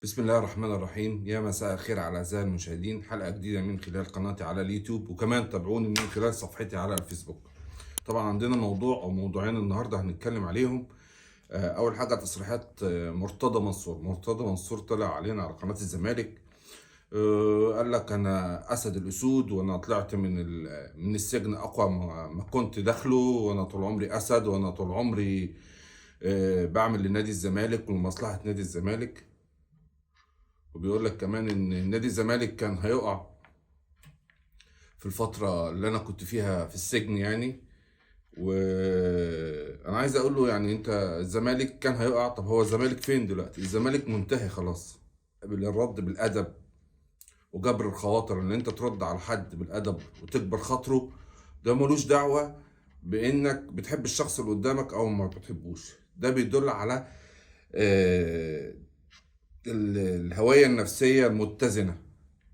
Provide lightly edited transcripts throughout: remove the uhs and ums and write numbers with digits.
بسم الله الرحمن الرحيم. يا مساء الخير على أعزائي المشاهدين، حلقة جديدة من خلال قناتي على اليوتيوب، وكمان تابعوني من خلال صفحتي على الفيسبوك. طبعا عندنا موضوع أو موضوعين النهاردة هنتكلم عليهم. أول حاجة تصريحات مرتضى منصور طلع علينا على قناة الزمالك. قال لك أنا أسد الأسود، وأنا طلعت من السجن أقوى ما كنت داخله، وأنا طول عمري أسد، وأنا طول عمري بعمل لنادي الزمالك ولمصلحة نادي الزمالك. وبيقول لك كمان ان نادي الزمالك كان هيقع في الفترة اللي انا كنت فيها في السجن يعني. وانا عايز اقول له يعني انت الزمالك كان هيقع، طب هو الزمالك فين دلوقتي؟ الزمالك منتهي خلاص. الرد بالادب وجبر الخواطر، ان انت ترد على حد بالادب وتجبر خاطره، ده ملوش دعوة بانك بتحب الشخص اللي قدامك او ما بتحبوش. ده بيدل على آه، الهوية النفسية المتزنة.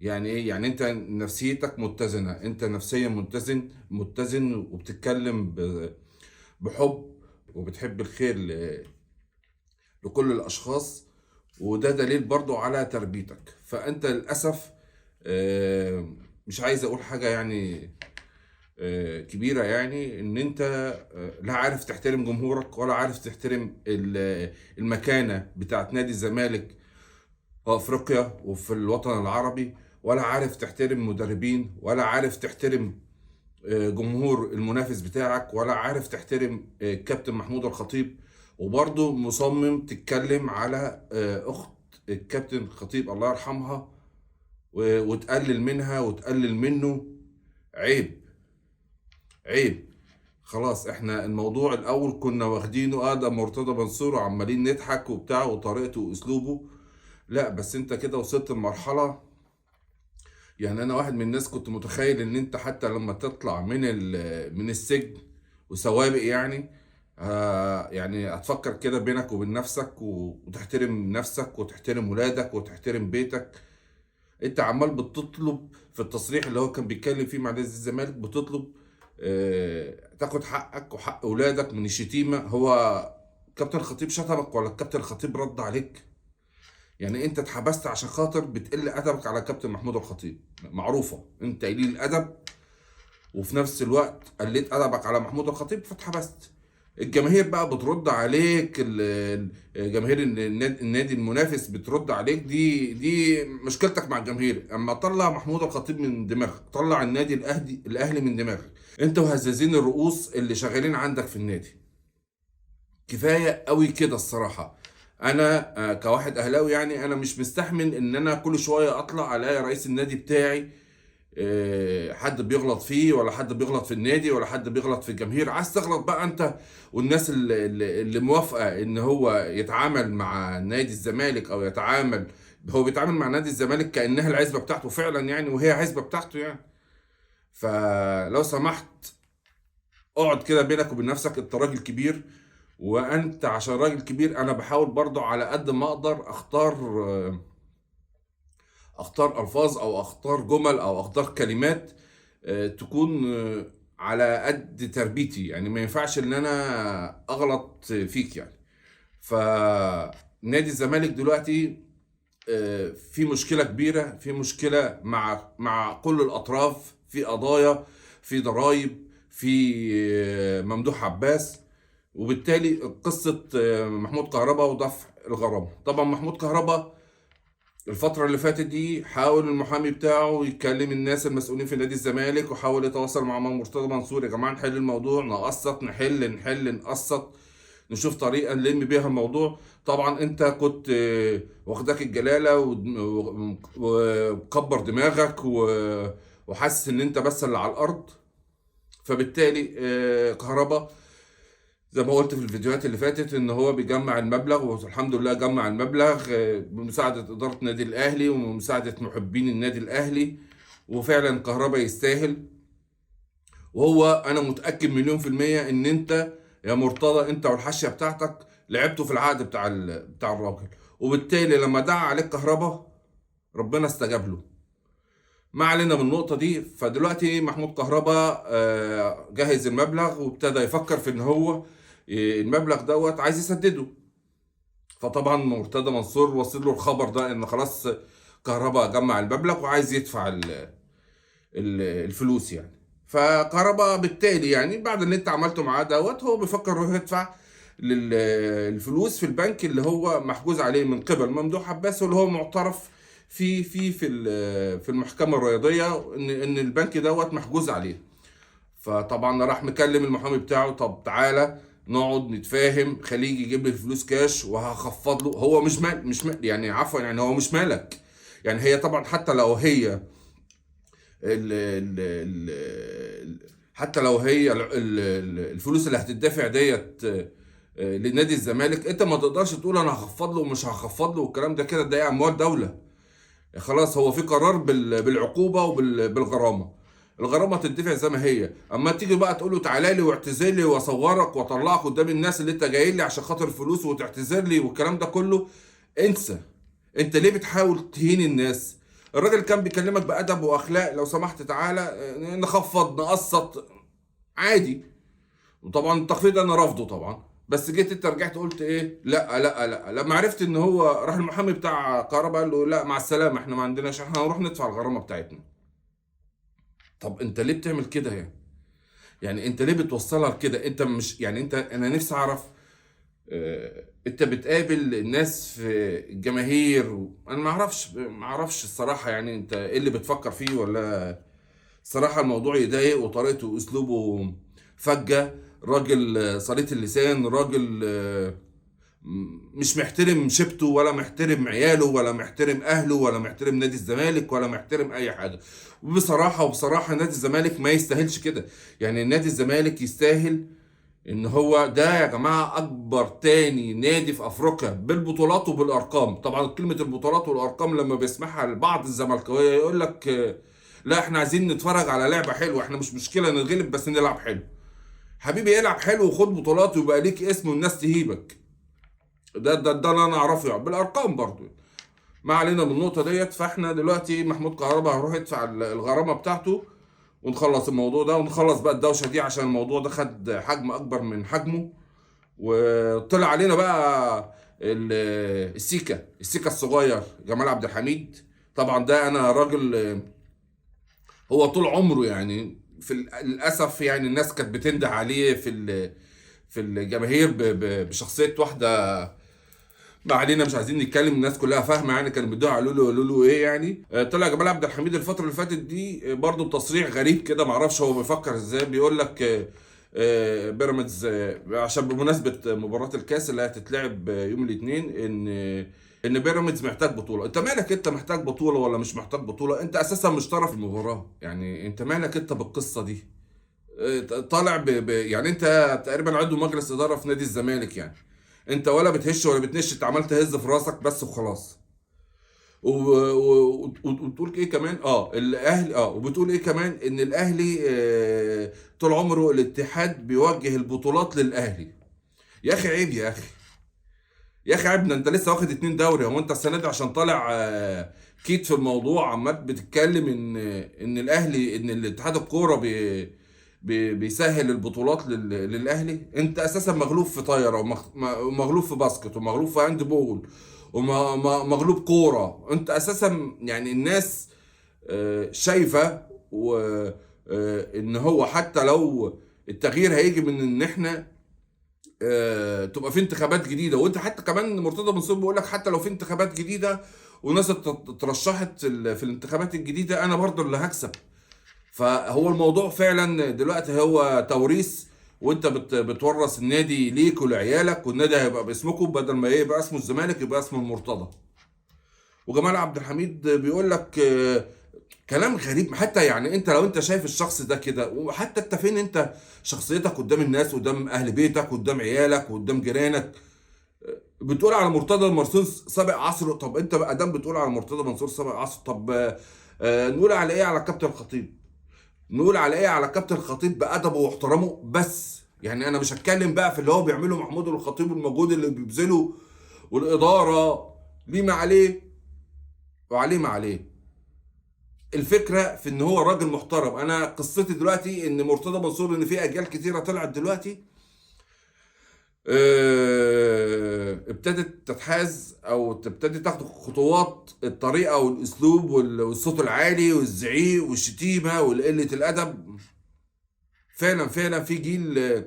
يعني ايه؟ يعني انت نفسيتك متزنة، انت نفسيا متزن وبتتكلم بحب، وبتحب الخير لكل الاشخاص. وده دليل برضو على تربيتك. فانت للأسف آه، مش عايز اقول حاجة يعني كبيرة، يعني ان انت لا عارف تحترم جمهورك، ولا عارف تحترم المكانة بتاعت نادي الزمالك في افريقيا وفي الوطن العربي، ولا عارف تحترم مدربين، ولا عارف تحترم جمهور المنافس بتاعك، ولا عارف تحترم الكابتن محمود الخطيب. وبرضه مصمم تتكلم على اخت الكابتن الخطيب الله يرحمها، وتقلل منها وتقلل منه. عيب، عيب. خلاص احنا الموضوع الاول كنا واخدينه ده مرتضى منصور وعمالين نضحك وبتاع وطريقته واسلوبه. لا بس انت كده وصلت لمرحلة. يعني انا واحد من الناس كنت متخيل ان انت حتى لما تطلع من السجن وسوابق يعني، يعني هتفكر كده بينك وبين نفسك وتحترم نفسك وتحترم ولادك وتحترم بيتك. انت عمال بتطلب في التصريح اللي هو كان بيتكلم فيه مع نادي الزمالك، بتطلب تاخد حقك وحق ولادك من الشتيمة. هو كابتن الخطيب شتمك ولا الكابتن الخطيب رد عليك؟ يعني انت اتحبست عشان خاطر بتقل ادبك على كابتن محمود الخطيب، معروفه انت قليل الادب، وفي نفس الوقت قليت ادبك على محمود الخطيب فاتحبست. الجماهير بقى بترد عليك، جماهير النادي المنافس بترد عليك. دي مشكلتك مع الجماهير. اما طلع محمود الخطيب من دماغك، طلع النادي الاهلي من دماغك. انت وهزازين الرؤوس اللي شغالين عندك في النادي كفايه قوي كده الصراحه. انا كواحد اهلاوي يعني انا مش مستحمل ان انا كل شويه اطلع الاقي رئيس النادي بتاعي حد بيغلط فيه، ولا حد بيغلط في النادي، ولا حد بيغلط في الجماهير. عايز تغلط بقى انت والناس اللي موافقه ان هو يتعامل مع نادي الزمالك، او يتعامل، هو بيتعامل مع نادي الزمالك كانها العزبه بتاعته فعلا يعني، وهي عزبه بتاعته يعني. فلو سمحت اقعد كده بينك وبين نفسك، انت راجل كبير. وانت عشان راجل كبير انا بحاول برضو على قد ما اقدر اختار الفاظ او اختار جمل او اختار كلمات تكون على قد تربيتي. يعني ما ينفعش ان انا اغلط فيك يعني. فنادي الزمالك دلوقتي في مشكلة كبيرة، في مشكلة مع كل الأطراف، في قضايا، في ضرائب، في ممدوح عباس. وبالتالي قصة محمود كهربا ودفع الغرامة. طبعا محمود كهربا الفترة اللي فاتت دي حاول المحامي بتاعه يكلم الناس المسؤولين في نادي الزمالك، وحاول يتواصل مع مرتضى منصور، يا جماعة نحل الموضوع، نقسط، نحل نقسط، نشوف طريقة نلم بيها الموضوع. طبعا انت كنت واخداك الجلالة وكبر دماغك وحاسس ان انت بس اللي على الارض. فبالتالي كهربا زي ما قلت في الفيديوهات اللي فاتت ان هو بيجمع المبلغ، والحمد لله جمع المبلغ بمساعدة إدارة النادي الأهلي ومساعدة محبين النادي الأهلي. وفعلا كهربا يستاهل. وهو أنا متأكد مليون في المية إن أنت يا مرتضى، أنت والحاشية بتاعتك لعبتوا في العقد بتاع الراجل. وبالتالي لما دعا عليك كهربا ربنا استجاب له. ما علينا من النقطة دي. فدلوقتي محمود كهربا جهز المبلغ وابتدى يفكر في ان هو المبلغ دوت عايز يسدده. فطبعا مرتضى منصور وصل له الخبر ده ان خلاص كهربا جمع المبلغ وعايز يدفع الفلوس يعني. فكهربا بالتالي يعني بعد اللي انت عملته معاه دوت هو بيفكر يروح يدفع الفلوس في البنك اللي هو محجوز عليه من قبل ممدوح عباس، واللي هو معترف في المحكمه الرياضيه ان البنك دوت محجوز عليه. فطبعا راح مكلم المحامي بتاعه، طب تعالى نقعد نتفاهم، خليه يجيب لي الفلوس كاش وهخفض له. هو مش مال يعني، عفوا يعني هو مش مالك. يعني هي طبعا حتى لو هي ال ال ال حتى لو هي الفلوس اللي هتدفع ديت لنادي الزمالك، انت ما تقدرش تقول انا هخفض له ومش هخفض له والكلام ده كده، ده اموال دوله. خلاص هو في قرار بالعقوبه وبالغرامه. الغرامه تدفع زي ما هي. اما تيجي بقى تقول له تعالى لي واعتذر لي واصورك واطلعك قدام الناس اللي انت جاي لي عشان خاطر الفلوس وتعتذر لي والكلام ده كله، انسى. انت ليه بتحاول تهين الناس؟ الراجل كان بيكلمك بادب واخلاق، لو سمحت تعالى نخفض نقسط عادي. وطبعا التخفيض ده انا رافضه طبعا. بس جيت انت رجعت قلت ايه؟ لا لا لا، لما عرفت ان هو راح المحامي بتاع كهرباء قال له لا مع السلامه، احنا ما عندناش، احنا هنروح ندفع الغرامه بتاعتنا. طب انت ليه بتعمل كده يعني؟ يعني انت ليه بتوصلها لكده؟ انت مش يعني انت، انا نفسي اعرف انت بتقابل الناس في الجماهير انا ما اعرفش الصراحه يعني انت ايه اللي بتفكر فيه، ولا صراحة الموضوع يضايق، وطريقته واسلوبه فجة. راجل صليت اللسان، راجل مش محترم شبته ولا محترم عياله ولا محترم اهله ولا محترم نادي الزمالك ولا محترم اي حاجة. وبصراحة نادي الزمالك ما يستاهلش كده. يعني نادي الزمالك يستاهل ان هو ده يا جماعة اكبر تاني نادي في افريقيا بالبطولات وبالارقام. طبعا كلمة البطولات والارقام لما بيسمعها بعض الزملكاوية يقول لك لا احنا عايزين نتفرج على لعبة حلوة، احنا مش مشكلة نتغلب بس نلعب حلو. حبيبي العب حلو وخد بطولات ويبقى ليك اسم والناس تهيبك. ده اللي انا اعرفه يعني بالارقام برضو. ما علينا من النقطة ديت. فاحنا دلوقتي محمود كهربا هيروح يدفع الغرامة بتاعته ونخلص الموضوع ده ونخلص بقى الدوشة دي، عشان الموضوع ده خد حجم اكبر من حجمه. وطلع علينا بقى السيكا الصغير جمال عبد الحميد. طبعا ده انا راجل هو طول عمره يعني للاسف يعني الناس كانت بتنده عليه في الجماهير بشخصيه واحده. ما علينا مش عايزين نتكلم، الناس كلها فاهمه يعني كانوا بيدوها قالوا له ايه يعني. طلع جمال عبد الحميد الفتره اللي فاتت دي برضه بتصريح غريب كده، معرفش هو بيفكر ازاي. بيقول لك بيراميدز عشان بمناسبه مباراه الكاس اللي هتتلعب يوم الاثنين، ان بيراميدز محتاج بطوله. انت مالك؟ انت محتاج بطوله ولا مش محتاج بطوله؟ انت اساسا مش طرف المباراه يعني، انت مالك انت بالقصه دي؟ طالع يعني انت تقريبا عضو مجلس اداره في نادي الزمالك يعني. انت ولا بتهش ولا بتنش، انت عمال تهز في راسك بس وخلاص. وبتقول ايه كمان؟ الاهلي وبتقول ايه كمان؟ ان الاهلي طول عمره الاتحاد بيوجه البطولات للاهلي. يا اخي عيب يا اخي. يا اخي عيب، ده انت لسه واخد 2 دوري. هو انت السنه دي عشان طالع كيت في الموضوع عمال بتتكلم ان الاهلي، ان الاتحاد الكوره بيسهل البطولات للاهلي؟ انت اساسا مغلوب في طايره ومغلوب في باسكت ومغلوب في هاند بول ومغلوب كوره. انت اساسا يعني الناس شايفه و ان هو حتى لو التغيير هيجي من ان احنا تبقى في انتخابات جديده. وانت حتى كمان مرتضى منصور بيقول لك حتى لو في انتخابات جديده وناس اترشحت في الانتخابات الجديده انا برضو اللي هكسب. فهو الموضوع فعلا دلوقتي هو توريث، وانت بتورث النادي ليك ولعيالك، والنادي هيبقى باسمكم بدل ما يبقى اسمه الزمالك يبقى اسمه المرتضى. وجمال عبد الحميد بيقول لك كلام غريب. حتى يعني انت لو انت شايف الشخص ده كده، وحتى انت فين انت شخصيتك قدام الناس، قدام اهل بيتك، قدام عيالك، قدام جيرانك؟ بتقول على مرتضى منصور سابق عصره. طب انت بقى دام بتقول على مرتضى منصور سابق عصره، طب نقول على ايه على كابتن الخطيب؟ نقول على ايه على كابتن الخطيب بادبه واحترامه بس. يعني انا مش هتكلم بقى في اللي هو بيعمله محمود الخطيب والمجهود اللي بيبذله والاداره ليه ما عليه وعليه ما عليه. الفكره في ان هو راجل محترم. انا قصتي دلوقتي ان مرتضى منصور، ان في اجيال كتيره طلعت دلوقتي ابتدت تتحاز او تبتدي تاخد خطوات الطريقه والاسلوب والصوت العالي والزعيق والشتيمه وقله الادب. فعلا فعلا في جيل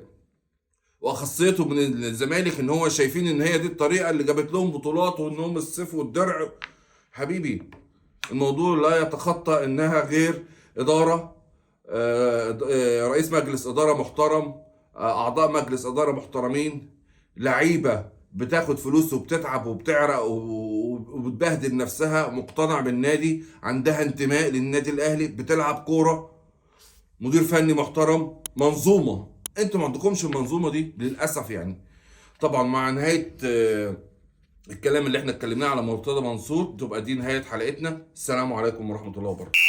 واخصيته من الزمالك ان هو شايفين ان هي دي الطريقه اللي جابت لهم بطولات وان هم السيف والدرع. حبيبي، الموضوع لا يتخطى انها غير اداره، رئيس مجلس اداره محترم، اعضاء مجلس اداره محترمين، لعيبه بتاخد فلوس وبتتعب وبتعرق وبتبهدل نفسها، مقتنع بالنادي، عندها انتماء للنادي الاهلي، بتلعب كوره، مدير فني محترم، منظومه. انتوا ما عندكمش المنظومه دي للاسف يعني. طبعا مع نهايه الكلام اللي احنا اتكلمناه على مرتضى منصور تبقى دي نهايه حلقتنا. السلام عليكم ورحمه الله وبركاته.